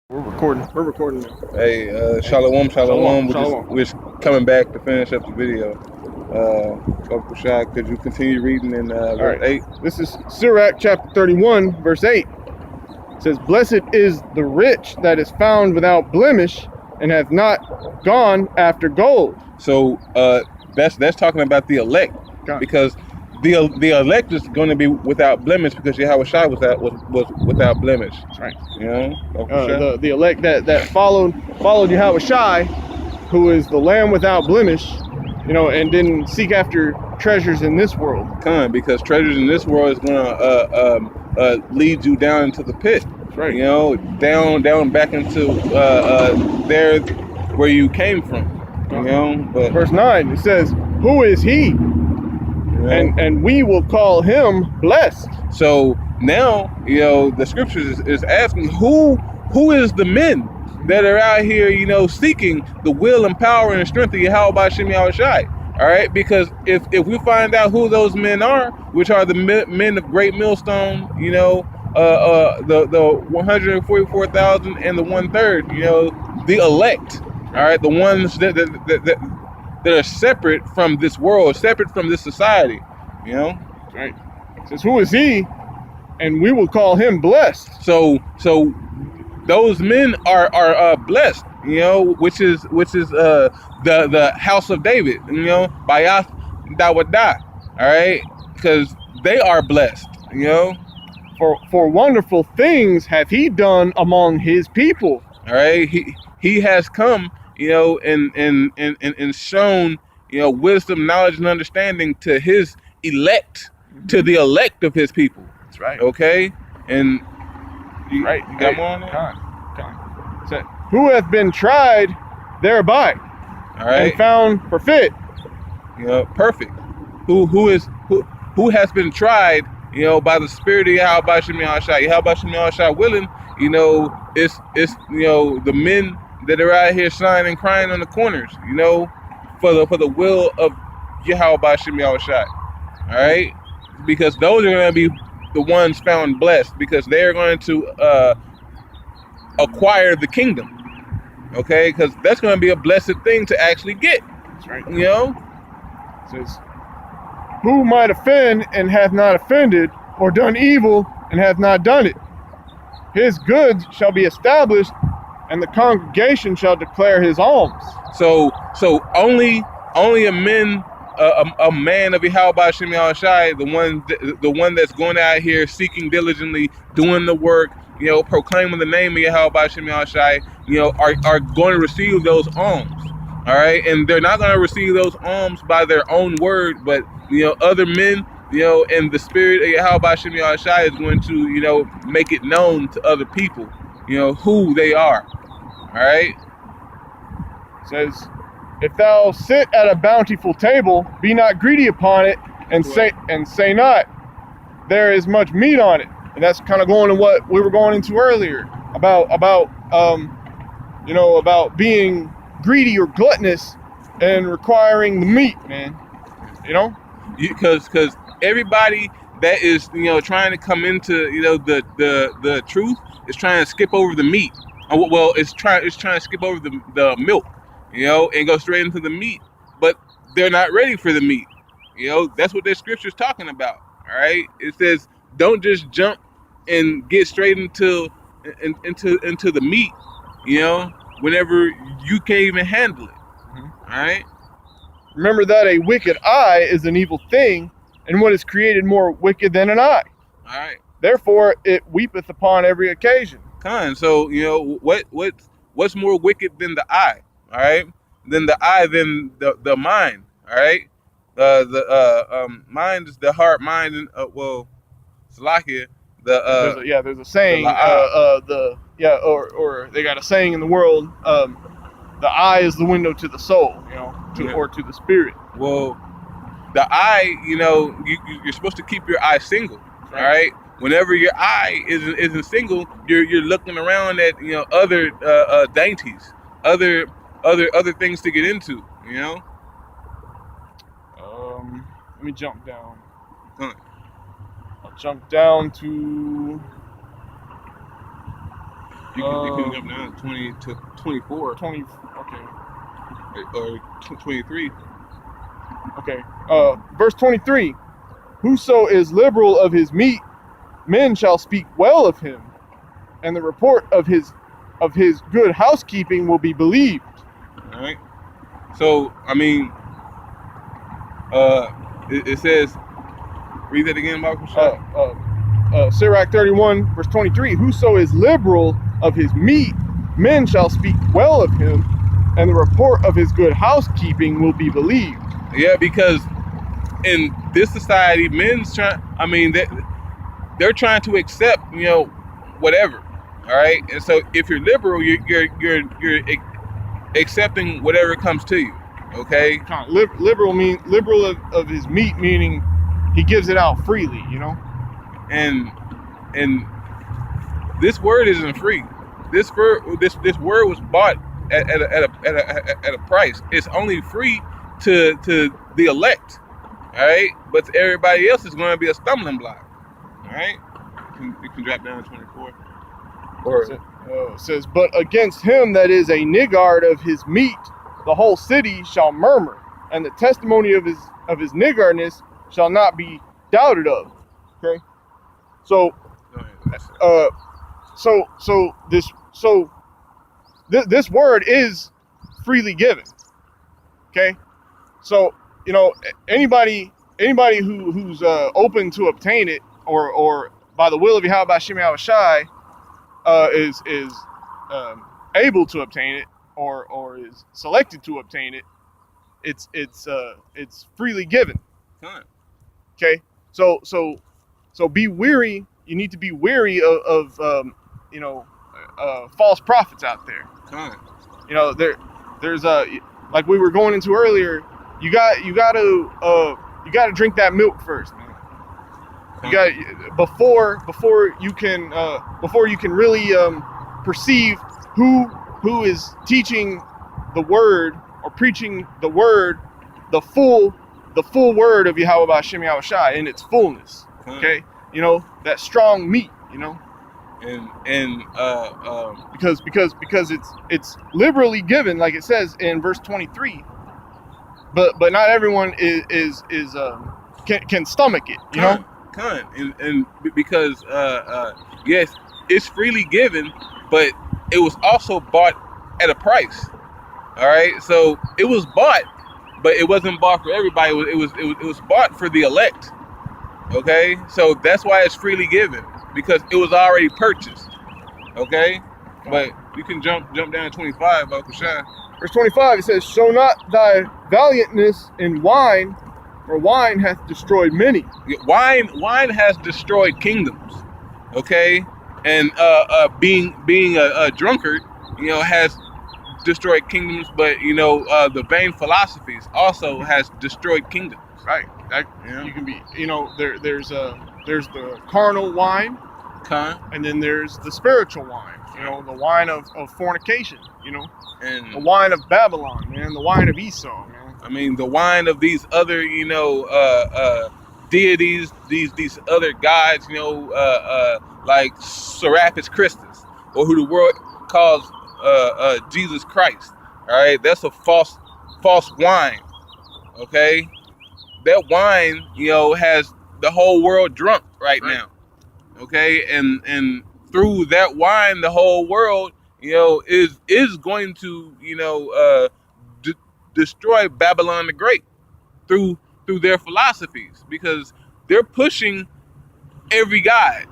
We're recording. We're recording now. Hey, shalom. Shalom. We're just coming back to finish up the video. Uncle Shah, could you continue reading in verse 8? This is Sirach chapter 31, verse 8. It says, "Blessed is the rich that is found without blemish, and hath not gone after gold." So that's talking about the elect, because the elect is going to be without blemish because Yahweh Shai was without blemish. That's right. You know, Uncle Shah? The elect that followed Yahweh Shai, who is the Lamb without blemish, and didn't seek after treasures in this world. Because treasures in this world is going to lead you down into the pit. That's right. Down back into there where you came from. But verse 9, it says, "Who is he? And we will call him blessed." So now, the scriptures is asking who is the men that are out here, seeking the will and power and strength of Yahweh B'Shem Yahweh Shai. All right, because if we find out who those men are, which are the men of great millstone, the 144,000 and the 1/3, the elect, all right, the ones that are separate from this world, separate from this society, Right. It says, "Who is he? And we will call him blessed." So those men are blessed, which is the house of David, Bayath Dawadah, all right, because they are blessed, For wonderful things hath he done among his people. All right, he has come, and shown, wisdom, knowledge, and understanding to his elect, to the elect of his people. That's right. Okay, and you right. got more on that? Come. So, who hath been tried thereby, all right, and found perfect? Perfect. Who has been tried, by the Spirit of Yahweh B'Shem Yahweh Shai. Yahweh B'Shem Yahweh Shai willing, it's the men that are out here sighing and crying on the corners, for the will of Yahweh B'Shem Yahweh Shai. All right, because those are going to be the ones found blessed, because they're going to acquire the kingdom. Okay, because that's going to be a blessed thing to actually get. That's right. It says, "Who might offend and hath not offended, or done evil and hath not done it? His goods shall be established, and the congregation shall declare his alms." So only a man of Yahweh B'Shem Yahweh Shai, the one that's going out here seeking diligently, doing the work, proclaiming the name of Yahweh B'Shem Yahweh Shai, are going to receive those alms. All right, and they're not going to receive those alms by their own word, but other men, and the Spirit of Yahweh B'Shem Yahweh Shai is going to make it known to other people, who they are. All right. It says, "If thou sit at a bountiful table, be not greedy upon it, and say not, there is much meat on it." And that's kind of going to what we were going into earlier about being greedy or gluttonous and requiring the meat, man. Because everybody that is trying to come into the truth is trying to skip over the meat. Well, it's trying to skip over the milk, and go straight into the meat. But they're not ready for the meat. That's what the scripture's talking about. All right, it says don't just jump and get straight into the meat, whenever you can't even handle it. All right. Remember that a wicked eye is an evil thing, and what is created more wicked than an eye. All right. Therefore, it weepeth upon every occasion. So what's more wicked than the eye? All right. Than the eye, than the mind. All right. The mind is the heart, mind, and Salakia. There's a saying. Or they got a saying in the world. The eye is the window to the soul, or to the spirit. Well, the eye, you're supposed to keep your eye single, all right? Whenever your eye isn't single, you're looking around at other dainties, other things to get into, Let me jump down. I'll jump down to You can jump down 20 to 24. 20. Okay. Or 23. Okay. Verse 23. Whoso is liberal of his meat, men shall speak well of him, and the report of his good housekeeping will be believed. All right. So I mean, it says, read that again, Michael. Sirach 31, verse 23. Whoso is liberal of his meat, men shall speak well of him, and the report of his good housekeeping will be believed. Yeah, because in this society, they're trying to accept, whatever. All right, and so if you're liberal, you're accepting whatever comes to you. Okay. Liberal of his meat, meaning he gives it out freely, And this word isn't free. This word was bought at a price. It's only free to the elect. All right, but to everybody else, it's going to be a stumbling block. All right, you can drop down to 24. Or it says, but against him that is a niggard of his meat, the whole city shall murmur, and the testimony of his niggardness shall not be doubted of. Okay, so this word is freely given. Okay, so anybody who's open to obtain it, or by the will of Yahweh Shem Shai, is able to obtain it, or is selected to obtain it, it's freely given. Okay, so be weary. You need to be weary of false prophets out there. There's like we were going into earlier. You got to drink that milk first, man. You got before you can really perceive who is teaching the word or preaching the word, the full word of Yahweh Shem Shai in its fullness. Okay, that strong meat. Because it's liberally given, like it says in verse 23. But not everyone can stomach it, And because yes, it's freely given, but it was also bought at a price. All right, so it was bought, but it wasn't bought for everybody. It was bought for the elect. Okay, so that's why it's freely given, because it was already purchased. Okay, but you can jump down to 25, Uncle Shai. Verse 25, it says, show not thy valiantness in wine, for wine hath destroyed many. Wine has destroyed kingdoms. Okay, and being a drunkard, has destroyed kingdoms, but the vain philosophies also has destroyed kingdoms. Right. You can be, there's the carnal wine, and then there's the spiritual wine. The wine of fornication. And the wine of Babylon, man. The wine of Esau, man. I mean, the wine of these other, deities, these other gods, like Serapis Christus, or who the world calls Jesus Christ. All right, that's a false wine. Okay, that wine, has the whole world drunk right now. Okay, and through that wine, the whole world, is going to, destroy Babylon the Great through their philosophies, because they're pushing every god.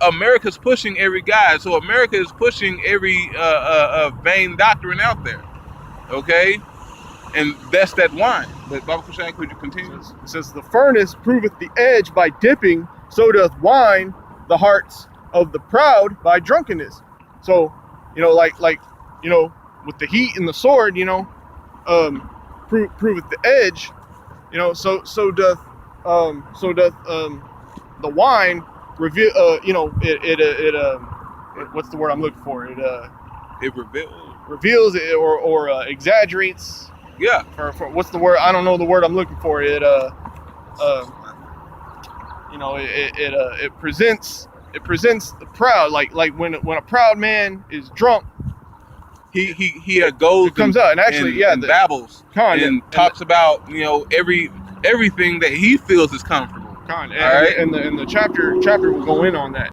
America's pushing every god, so America is pushing every vain doctrine out there. Okay, and that's that wine. But Baba Kushai, could you continue? It says, the furnace proveth the edge by dipping, so doth wine the hearts of the proud by drunkenness. So, like with the heat and the sword, proveth the edge, so doth the wine reveal, what's the word I'm looking for? It reveals it or exaggerates. Yeah. For what's the word? I don't know the word I'm looking for. It presents it presents the proud, like when a proud man is drunk, he goes it comes out, and actually, and babbles and talks about, you know, everything that he feels is comfortable. And the chapter will go in on that.